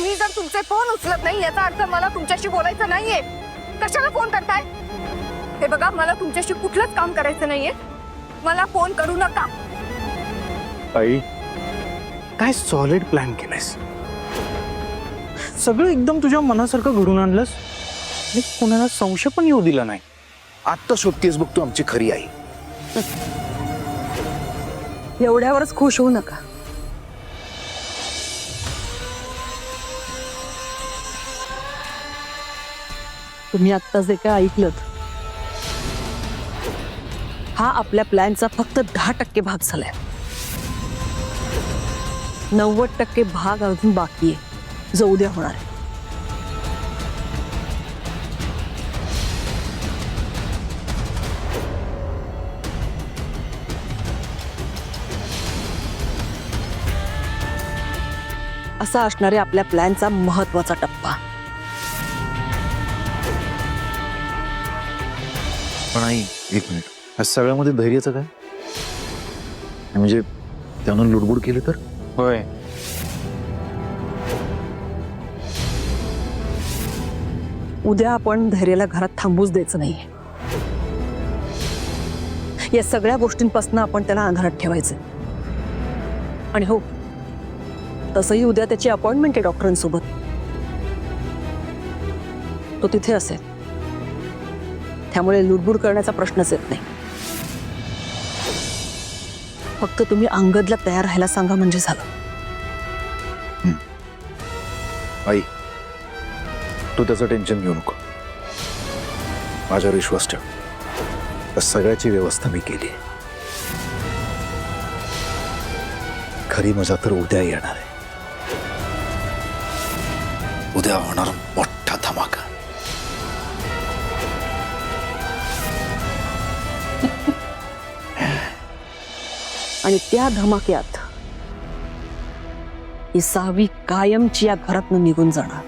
मी जर तुमचे फोन उचलत नाही याचा अर्थ मला तुमच्याशी बोलायचं नाहीये. कशाला फोन करताय? हे बघा, मला तुमच्याशी कुठलंच काम करायचं नाहीये. मला फोन करू नका. आई, काय सॉलिड प्लॅन केलायस. सगळं एकदम तुझ्या मनासारखं घडून आणलंस आणि कोणाला संशय पण येऊ दिला नाही. आत्ता शोधतेस बघ तू आमची खरी आई. एवढ्यावरच खुश होऊ नका. तुम्ही आत्ता जे काय ऐकलत, हा आपल्या प्लॅनचा फक्त 10% भाग झालाय. 90% भाग अजून बाकी आहे, जो उद्या होणार आहे. असा असणारे आपल्या प्लॅनचा महत्वाचा टप्पा. पण आई, एक मिनिट, या सगळ्यामध्ये धैर्याचं काय? म्हणजे त्यानं लुडबुड केली तर? होय, उद्या आपण धैर्याला घरात थांबूच द्यायचं नाही. या सगळ्या गोष्टींपासून आपण त्याला अंधारात ठेवायचं. आणि हो, तसंही उद्या त्याची अपॉइंटमेंट आहे डॉक्टरांसोबत. तो तिथे असेल, त्यामुळे लुडबुड करण्याचा प्रश्नच येत नाही. फक्त तुम्ही अंगदला तयार राहायला सांगा म्हणजे झालं. आई, तू त्याचं टेन्शन घेऊ नको. माझ्यावर विश्वास ठेव. त्या सगळ्याची व्यवस्था मी केली. खरी मजा तर उद्या येणार आहे. उद्या होणार मोठा धमाका. आणि त्या धमाक्यात ही सावी कायमची या घरातनं निघून जाणार.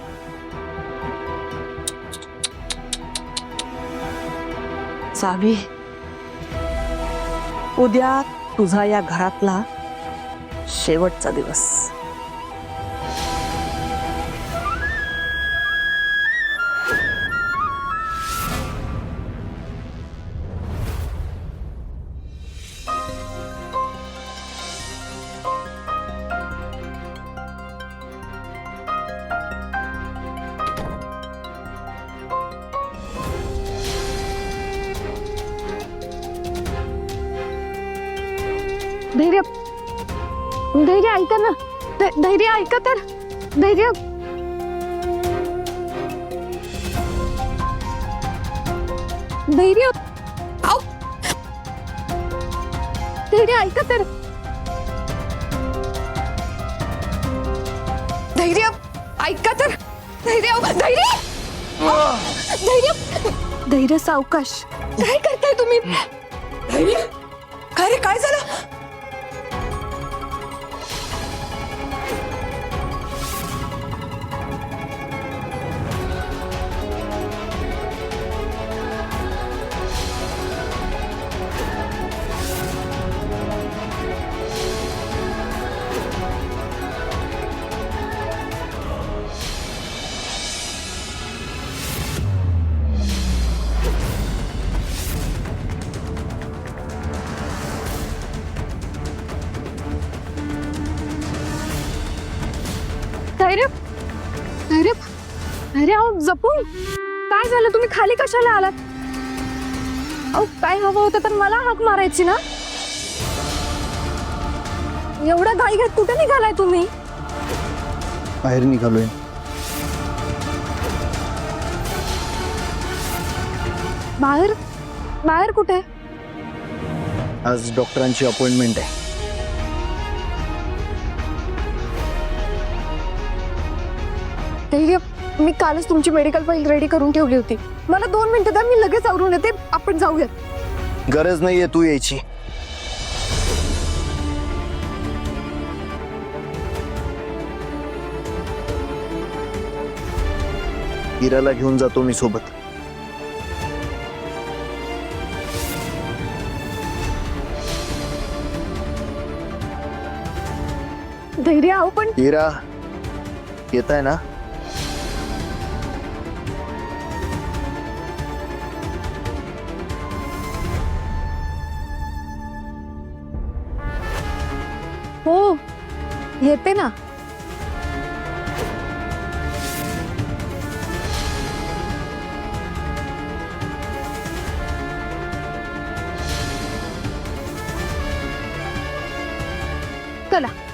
सावी, उद्या तुझा या घरातला शेवटचा दिवस. धैर्य, धैर्य ऐका ना. धैर्य ऐका तर. धैर्य, धैर्य, आऊ. धैर्य ऐका तर. धैर्य ऐका तर. धैर्य, धैर्य, धैर्य, धैर्य, सावकाश. काय करताय तुम्ही? धैर्य, काय रे, काय झालं? धैर्य, धैर्य, धैर्य, अहो जपून. काय झालं? तुम्ही खाली कशाला आलात? अहो काय हवं होतं तर मला हाक मारायची ना. एवढा घाई घात कुठे निघालाय तुम्ही? बाहेर निघालोय. बाहेर? बाहेर कुठे? आज डॉक्टरांची अपॉइंटमेंट आहे. धैर्य, मी कालच तुमची मेडिकल फाईल रेडी करून ठेवली होती. मला 2 मिनिटं द्या, मी लगेच आवरून येते. आपण जाऊयात. गरज नाहीये तू यायची. इराला घेऊन जातो मी सोबत. धैर्य, अहो पण इरा, येत आहे ना? हो येते ना. चला